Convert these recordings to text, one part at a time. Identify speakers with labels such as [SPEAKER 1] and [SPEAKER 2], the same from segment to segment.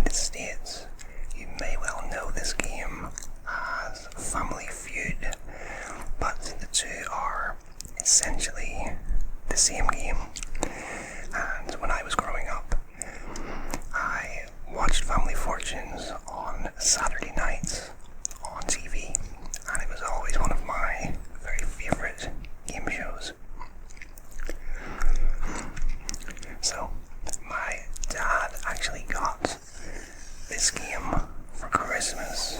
[SPEAKER 1] United States, you may well know this game as Family Feud, but the two are essentially the same game. And when I was growing up, I watched Family Fortunes on Saturday nights on TV, and it was always one of my very favourite game shows. So, my dad actually got this game for Christmas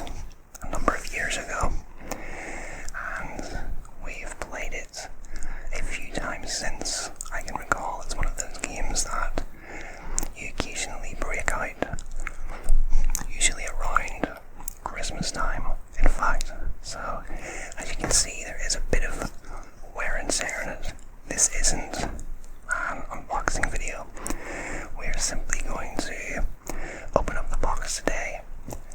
[SPEAKER 1] a number of years ago, and we've played it a few times since I can recall. It's one of those games that you occasionally break out, usually around Christmas time, in fact. So, as you can see, there is a bit of wear and tear in it. This isn't an unboxing video. We are simply going to open up the box today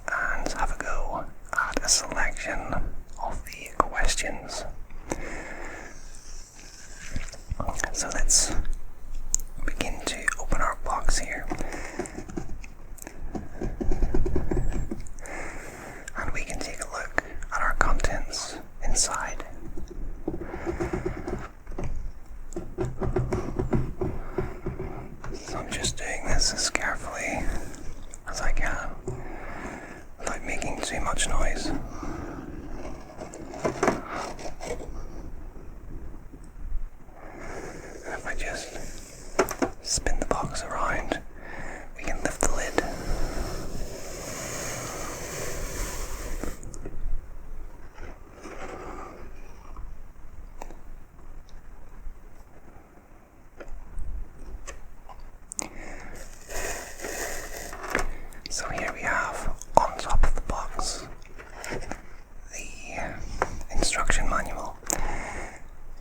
[SPEAKER 1] and have a go at a selection of the questions. So let's begin to open our box here. And we can take a look at our contents inside. So I'm just doing this as carefully as I can without making too much noise. And if I just spin the box around, we can lift the lid. So here we have, on top of the box, the instruction manual.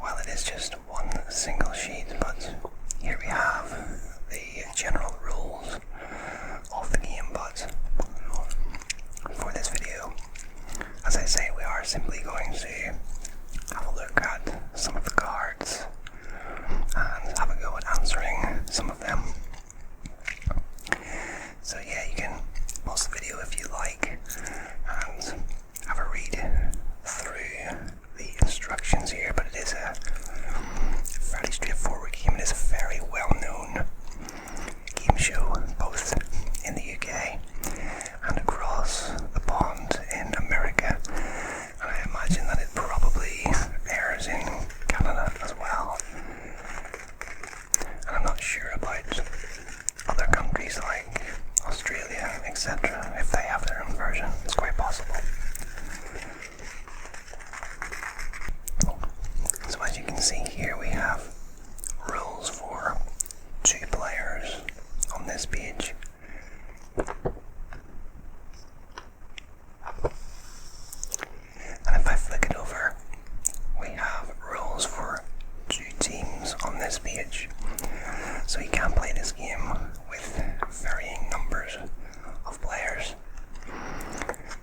[SPEAKER 1] Well, it is just one single sheet, but here we have the general rules of the game. But for this video, as I say, we are simply going to have a look at some of the cards and have a go at answering some of them. So yeah, you can pause the video if you like and have a read through the instructions here, but it is a fairly straightforward game. It is a very well-known game show, both in the UK and across the pond in America, and I imagine that it probably airs in Canada as well. And I'm not sure about other countries like Australia, etc., if they have their own version. It's quite possible. So as you can see here, we have rules for 2 players on this page. And if I flick it over, we have rules for 2 teams on this page. So you can play this game with varying numbers of players.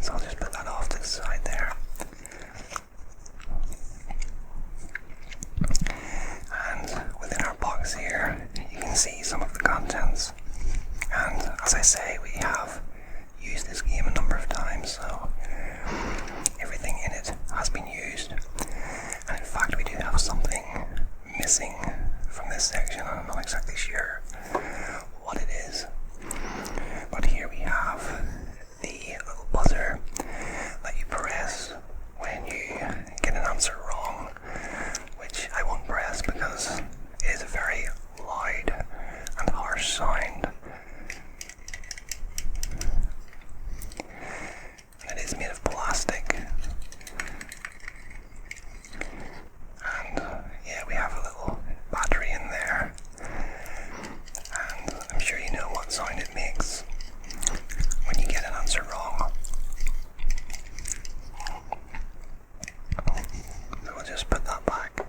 [SPEAKER 1] So I'll just put that off to the side there. And within our box here, you can see some of the contents. And as I say, we have used this game a number of times, so everything in it has been used. And in fact, we do have something missing from this section. I'm not exactly sure what it is, but here we have the little buzzer that you press when you get an answer wrong, which I won't press because it is a very loud and harsh sound. And it is made of plastic. And yeah, we have a little battery in there, and I'm sure you know what sound it makes when you get an answer wrong. So we'll just put that back.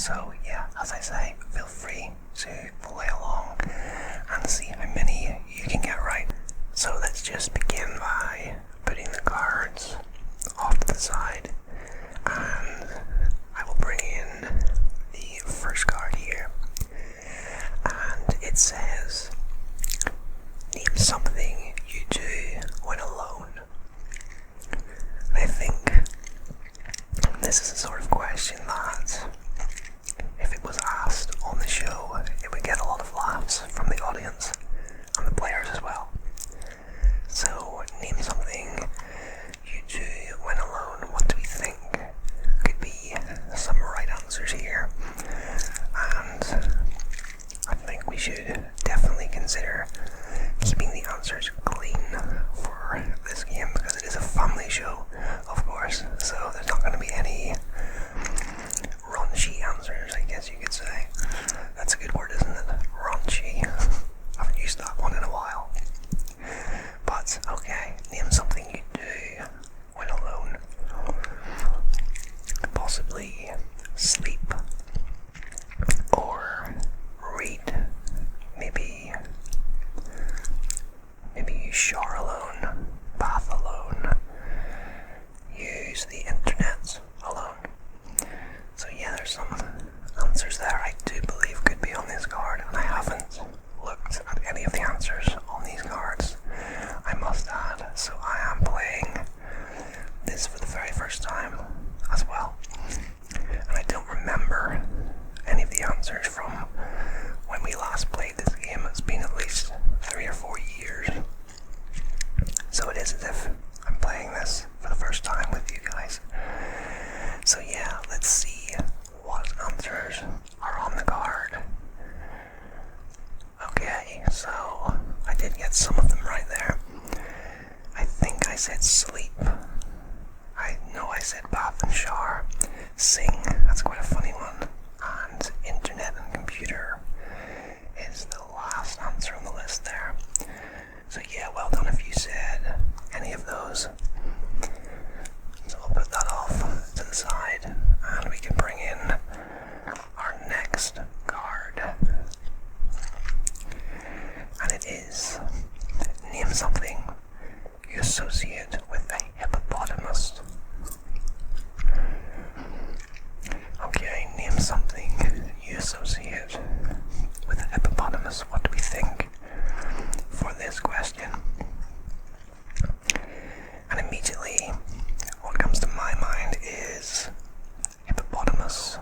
[SPEAKER 1] So yeah, as I say, feel free to play along and see how many you can get right. So let's just begin by putting the cards off to the side, and I will bring in the first card here, and it says, name something you do when alone. And I think this is the sort of question that, if it was asked on the show, it would get a lot of laughs from the audience and the players as well. So, name something you do when alone. What do we think? Could be some right answers here, and I think we should definitely consider keeping the answers clean for this game, because it is a family show, of course, so there's not going to be any raunchy answers, I guess you could say. That's a good word, isn't it? Raunchy. I haven't used that one in a while. But, okay, name something you do when alone. Possibly sleep, or read, maybe you shower alone, bath alone, use the internet alone. So yeah, there's some answers there I do believe could be on this card, and I haven't looked at any of the answers on these cards, I must add, so I am playing this for the very first time as well, and I don't remember any of the answers from when we last played this game. It's been at least 3 or 4 years, so it is as if I'm playing this for the first time with you guys. So yeah, let's see what answers are on the card. Okay, so I did get some of them right there. I think I said sleep. I know I said bath and shower. Sing, that's quite a funny one. And internet and computer is the last answer on the list there. So yeah, well done if you said any of those. So I'll put that off to the side, and we can bring in our next card. And it is, name something you associate with a hippopotamus. Okay, name something you associate with a hippopotamus. What do we think for this question? And immediately, what comes to my mind is hippopotamus,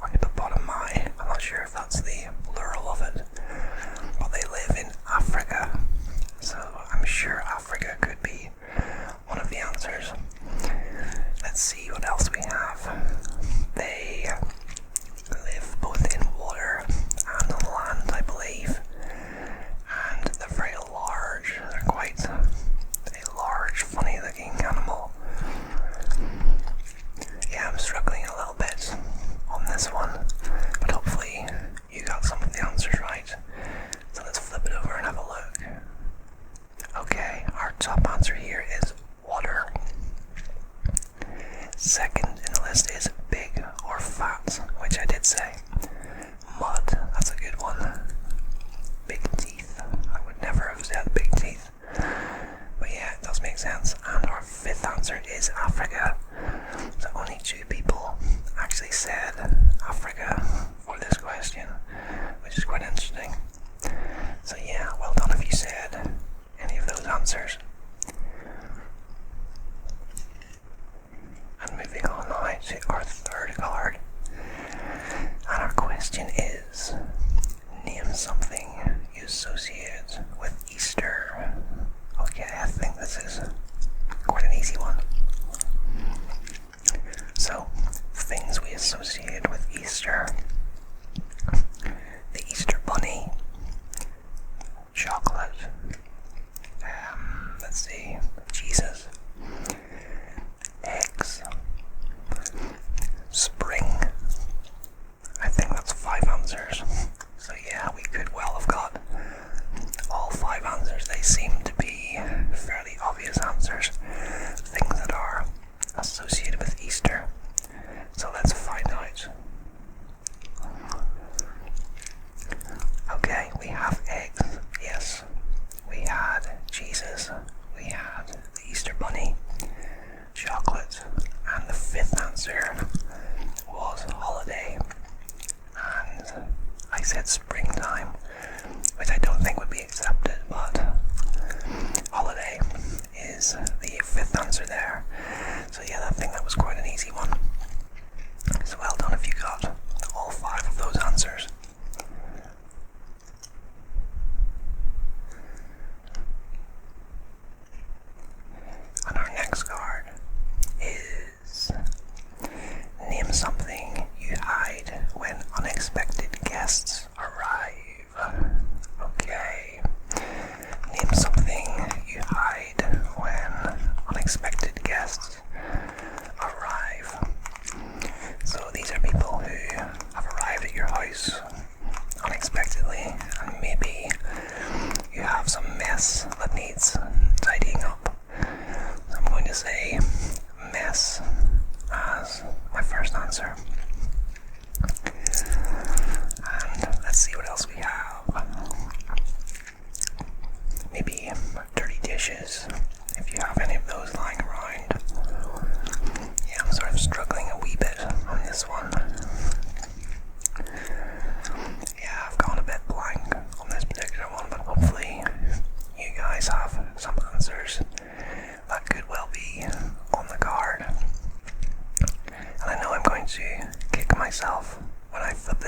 [SPEAKER 1] or hippopotami. I'm not sure if that's the plural of it, but they live in Africa, so I'm sure Africa could be one of the answers. Let's see what else we have. They live both in water and on land, I believe, and they're very large. They're quite a large, funny-looking animal. Yeah, I'm struggling a little bit on this one, but hopefully you got some of the answers right. So let's flip it over and have a look. Okay, our top answer here is water. Second in the list is big or fat, which I did say. Mud, that's a good one. Big teeth, I would never have said big teeth, but yeah, it does make sense. And our fifth answer is Africa. So only 2 people actually said Africa for this question, which is quite interesting. So yeah, well done if you said any of those answers. And moving on now to our third card. And our question is, name something you associate with Easter. Okay, I think this is quite an easy one. So, things we associate with Easter. The Easter Bunny. Chocolate. Let's see. Jesus. Eggs. Spring. I think that's 5 answers. So yeah, we could well have got all 5 answers. They seem to be fairly obvious answers. Things that are associated with Easter. So let's find out.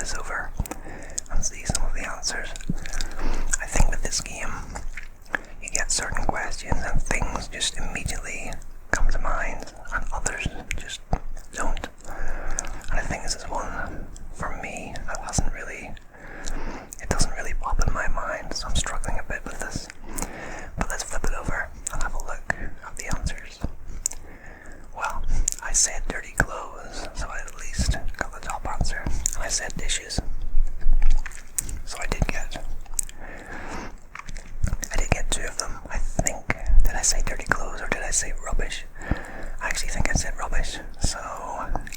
[SPEAKER 1] this over and see some of the answers. I think with this game, you get certain questions and things just immediately come to mind, and others just don't. And I think this is one, for me, that it doesn't really pop in my mind, so I'm struggling a bit with this. But let's flip it over and have a look at the answers. Well, I said dirty clothes, so I at least got the top answer. And I said dishes, so I did get 2 of them, I think. Did I say dirty clothes or did I say rubbish? I actually think I said rubbish, so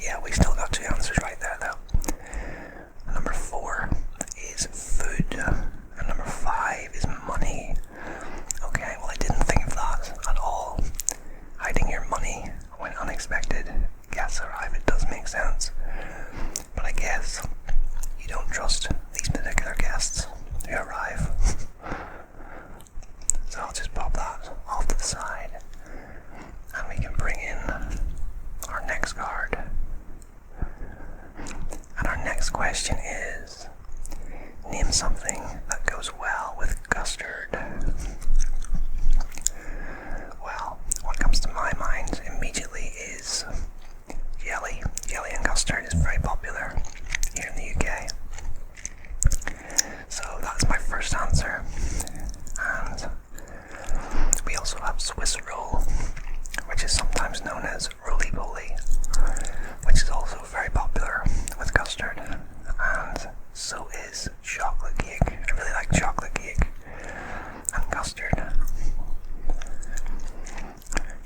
[SPEAKER 1] yeah, we still got 2 answers right there though. Number 4 is food, and number 5 is money. Okay, well I didn't think of that at all. Hiding your money when unexpected guests arrive, it does make sense. But I guess you don't trust these particular guests who arrive. So I'll just pop that off to the side, and we can bring in our next card. And our next question is, name something that goes well with custard. Well, what comes to my mind immediately is jelly. Jelly and custard is very popular here in the UK. So that's my first answer. And we also have Swiss roll, which is sometimes known as roly-poly, which is also very popular with custard. And so is chocolate cake. I really like chocolate cake and custard.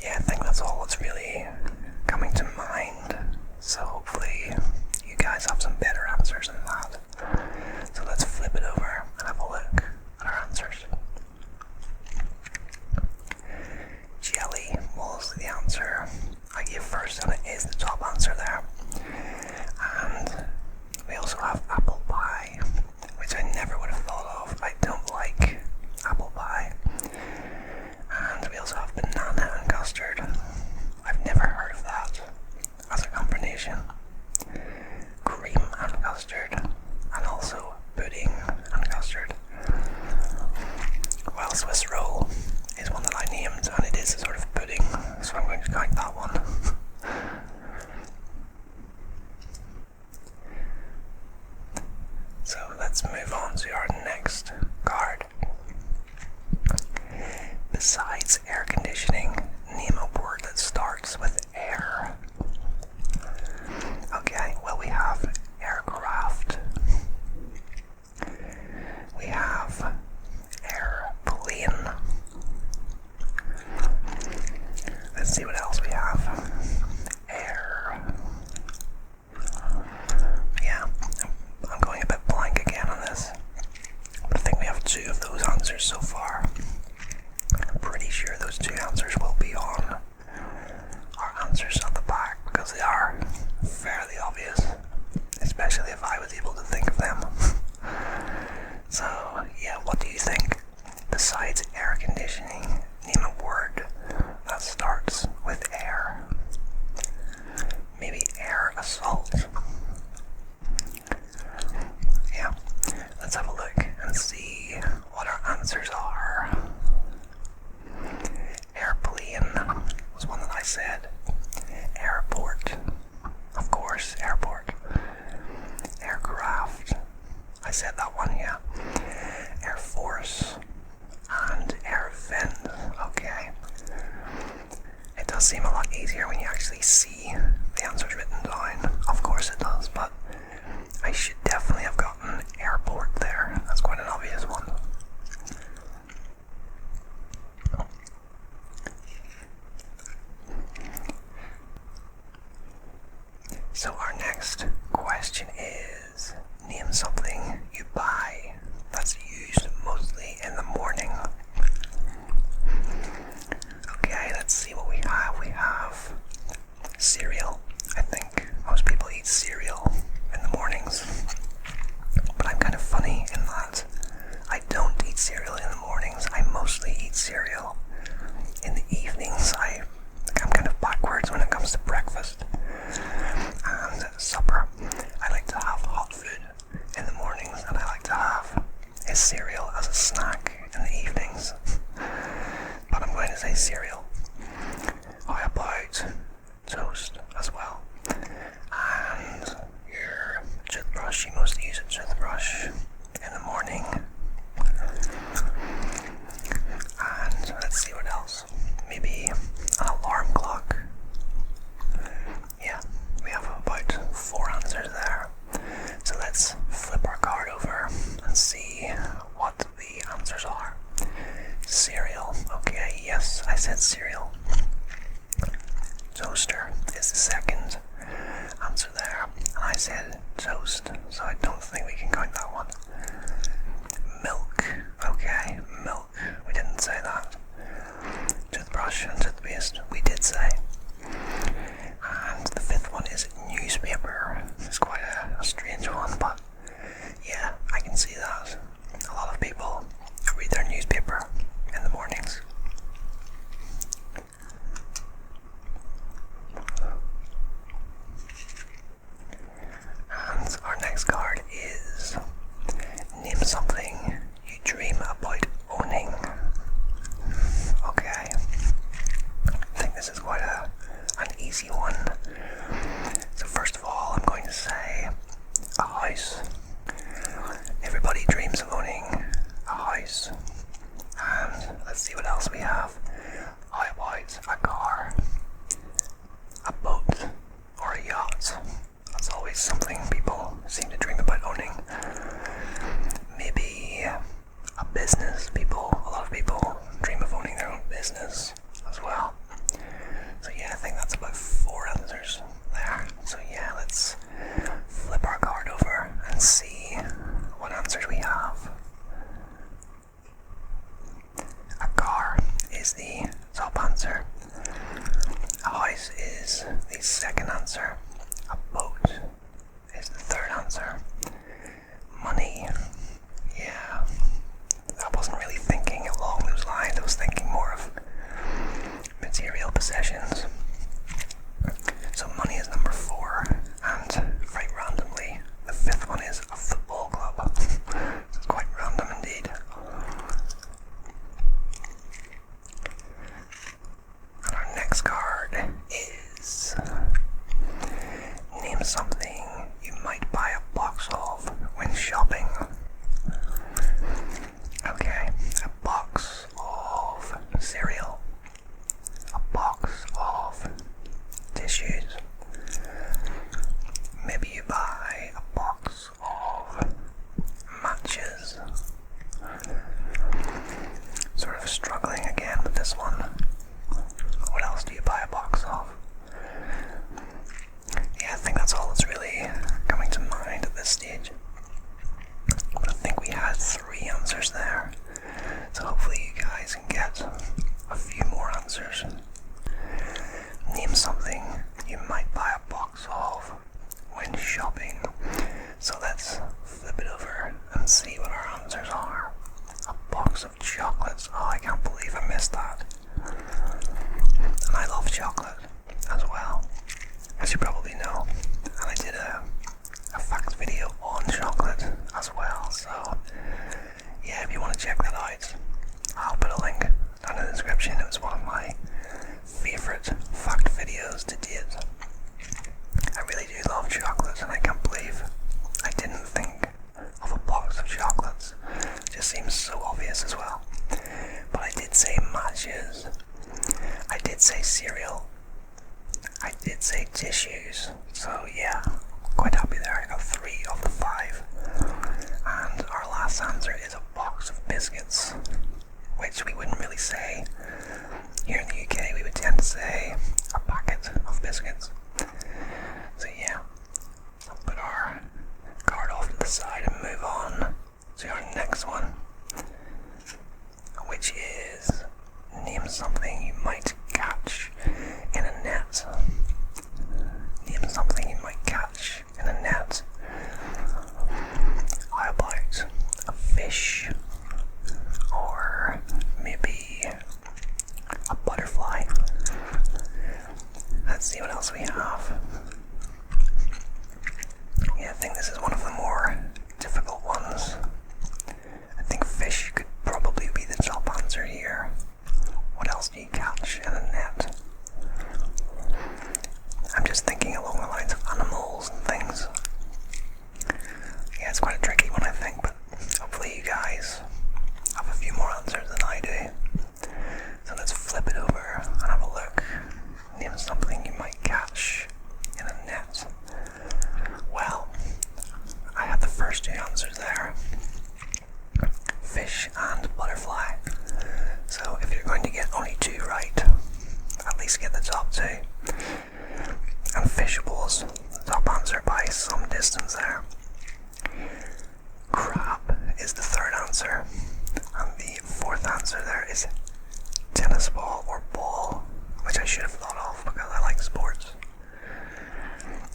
[SPEAKER 1] Yeah, I think that's all that's really coming to mind. So hopefully you guys have some better answers than that. So let's flip it over and have a look at our answers. Jelly was the answer I gave first, and it is the top answer there. And we also have apple pie, which I never would have thought of. I don't like apple pie. And we also have banana and custard. I've never heard of that as a combination. Cream and custard, and also pudding and custard. Well, Swiss roll is one that I named, and it is a sort of pudding, so I'm going to count that one. So let's move on to our next card. Besides air conditioning, name a word that starts with air. Okay, well we have aircraft. We have airplane. Let's see what else we have. Air. Yeah, I'm going a bit blank again on this. But I think we have 2 of those answers so far. I'm pretty sure those 2 answers will be on our answers at the back, because they are fairly obvious, especially if I was able to think of them. So yeah, what do you think? Besides air conditioning, name a word that starts with air. Maybe air assault. Yeah, let's have a look and see what our answers are. Airplane was one that I said. Airport, of course, airport. Aircraft, I said that one, yeah. Air Force and air vent. Okay. It does seem a lot easier when you actually see the answers written down. Of course it does, but I should definitely have gotten airport there. That's quite an obvious one. So our next question is, name something you buy that's used mostly in the morning. Okay, let's see what we have. We have cereal. I think most people eat cereal in the mornings. toothbrush. You must use a toothbrush in the morning. And let's see what else. Maybe an alarm clock. Yeah, we have about 4 answers there. So let's flip our card over and see what the answers are. Cereal. Okay, yes, I said cereal. Toaster is the second answer there. And I said toast, so I don't think we can count that one. Milk. Okay, milk. We didn't say that. Toothbrush and toothpaste, we did say. And the 5th one is newspaper. It's quite a strange one, but yeah, I can see that. A lot of people read their newspaper in the mornings. And our next card is name something you dream about owning. Okay, I think this is quite an easy one. So first of all, I'm going to say a house. Everybody dreams of owning a house. And let's see what else we have. How about a car, a boat, or a yacht? That's always something people seem to dream about owning. Maybe a business. A lot of people dream of owning their own business as well. So yeah, I think that's about 4 answers there. So yeah, let's flip our card over and see what answers we have. A car is the top answer. A house is the second answer. A boat is the third answer. Money. Yeah, I wasn't really thinking along those lines. I was thinking more of material possessions. So money is number 4, and very randomly, the 5th one is a football club. It's quite random indeed. And our next card is name something you might buy a box of when shopping. Okay, a box of cereal, a box of tissues. Maybe you buy a box of matches. Sort of struggling again with this one. What else do you buy a box of? Yeah, I think that's all that's really coming to mind at this stage. But I think we had 3 answers there. So hopefully you guys can get a few more answers. Name something you might buy a box of when shopping. So let's flip it over and see what our answers are. A box of chocolates. Oh, I can't believe I missed that. And I love chocolate as well, as you probably know. And I did a fact video on chocolate as well. So yeah, if you want to check that out, I'll put a link down in the description. It was one of my favourite fact videos to date. I really do love chocolate, and I can't believe I didn't think of a box of chocolates. It just seems so obvious as well. But I did say matches. I did say cereal. I did say tissues. So yeah, quite happy there. I got 3 of the 5. And our last answer is a box of biscuits, which we wouldn't really say. Here in the UK, we would tend to say a packet of biscuits. So yeah, I'll put our card off to the side and move on to our next one, which is name something you might catch in a net. Name something you might catch in a net. How about a fish? Or maybe a butterfly? Let's see what else we have. Yeah, I think this is one of the more difficult ones. I think fish could probably be the top answer here. What else do you catch first two answers there. Fish and butterfly. So if you're going to get only two right, at least get the top two. And fish was the top answer by some distance there. Crab is the third answer. And the fourth answer there is tennis ball or ball, which I should have thought of because I like sports.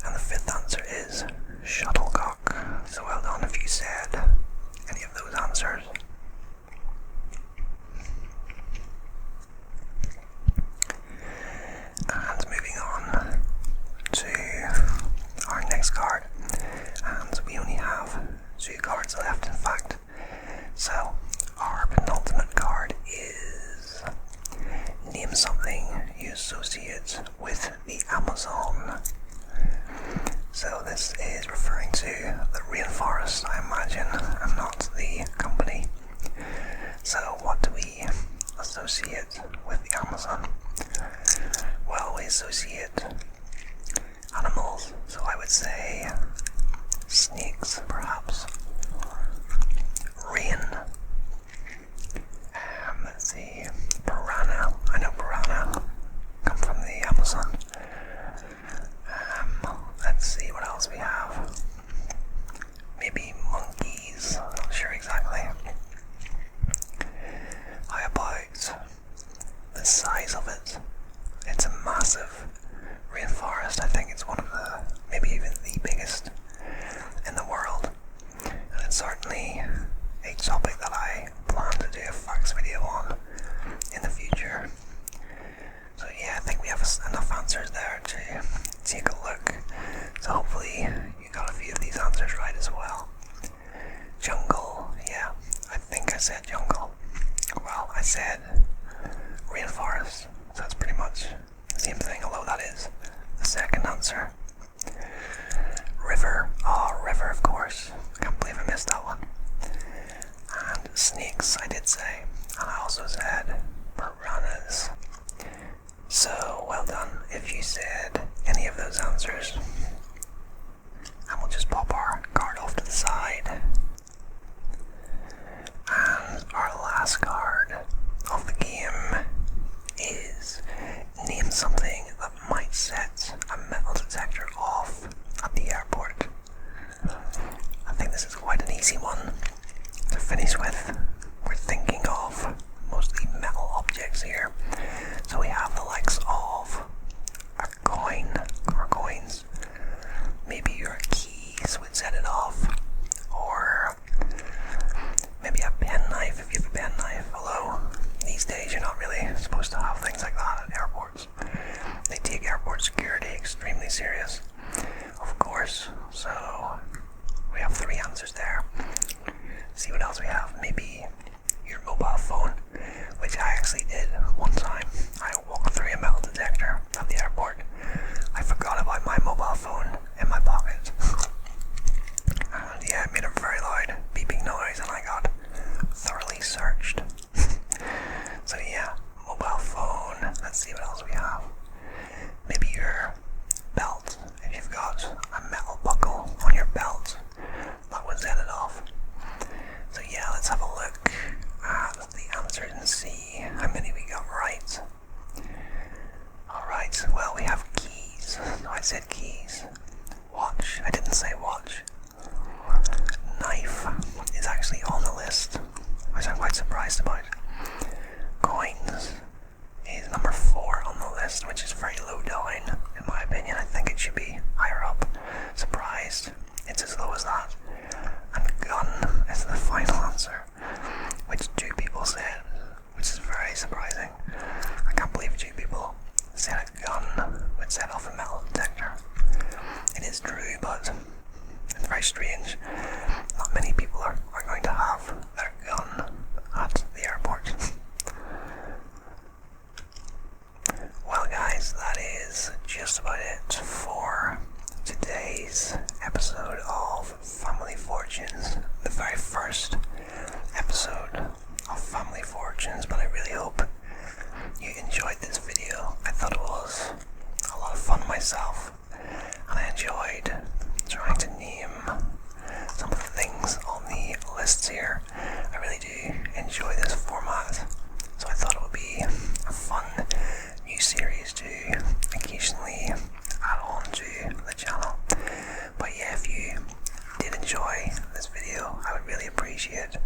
[SPEAKER 1] And the fifth answer is shuttlecock. So well done if you said any of those answers. And moving on to our next card. And we only have two cards left, in fact. So our penultimate card is name something you associate with the Amazon. So this is referring to the rainforest, I imagine, and not the company. So what do we associate with the Amazon? Well, we associate animals, so I would say snakes, perhaps. Rain. Let's see, piranha. I know piranha come from the Amazon. Let's see what else we have. Maybe monkeys, not sure exactly. How about the size of it? It's a massive rainforest. I think it's one of the, maybe even the biggest in the world. And it's certainly a topic that I plan to do a facts video on in the future. So yeah, I think we have enough answers there to take a look. So hopefully you got a few of these answers right as well. Jungle, yeah, I think I said jungle. Well, I said rainforest, so that's pretty much the same thing, although that is the second answer. River, oh, river, of course. Can't believe I missed that one. And snakes, I did say, and I also said piranhas. So, well done if you said any of those answers. And we'll just pop our card off to the side. And our last card of the game is name something that might set a metal detector off at the airport. I think this is quite an easy one to finish with. We're thinking of mostly metal objects here. So we have the likes of a coin or coins. Maybe your keys would set it off. Or maybe a penknife if you have a penknife. Although these days you're not really supposed to have things like that at airports. They take airport security extremely serious, of course. So we have three answers there. See what else we have. Maybe your mobile phone, which I actually did one time. I walked through a metal detector at the airport. I forgot about my mobile phone in my pocket. And yeah, it made a very loud beeping noise and I got thoroughly searched. So yeah, mobile phone. Let's see what else we have. Maybe your belt. If you've got a metal buckle on your belt, that would set it off. So yeah, let's have a look at the answers and see how many we got right. Alright, well we have keys. No, I said keys. Watch. I didn't say watch. Knife is actually on the list, which I'm quite surprised about. Coins is number 4 on the list, which is very low down in my opinion. I think it should be higher up. Surprised it's as low as that. And gun is the final answer, which 2 people said, which is very surprising. I can't believe 2 people said a gun would set off a metal detector. It is true, but it's very strange. Not many people are going to have their gun at the airport. Well guys, that is just about it for today's episode of Family Fortunes. The very first episode of Family Fortunes, but I really hope you enjoyed this video. I thought it was a lot of fun myself, and I enjoyed trying to name some of appreciate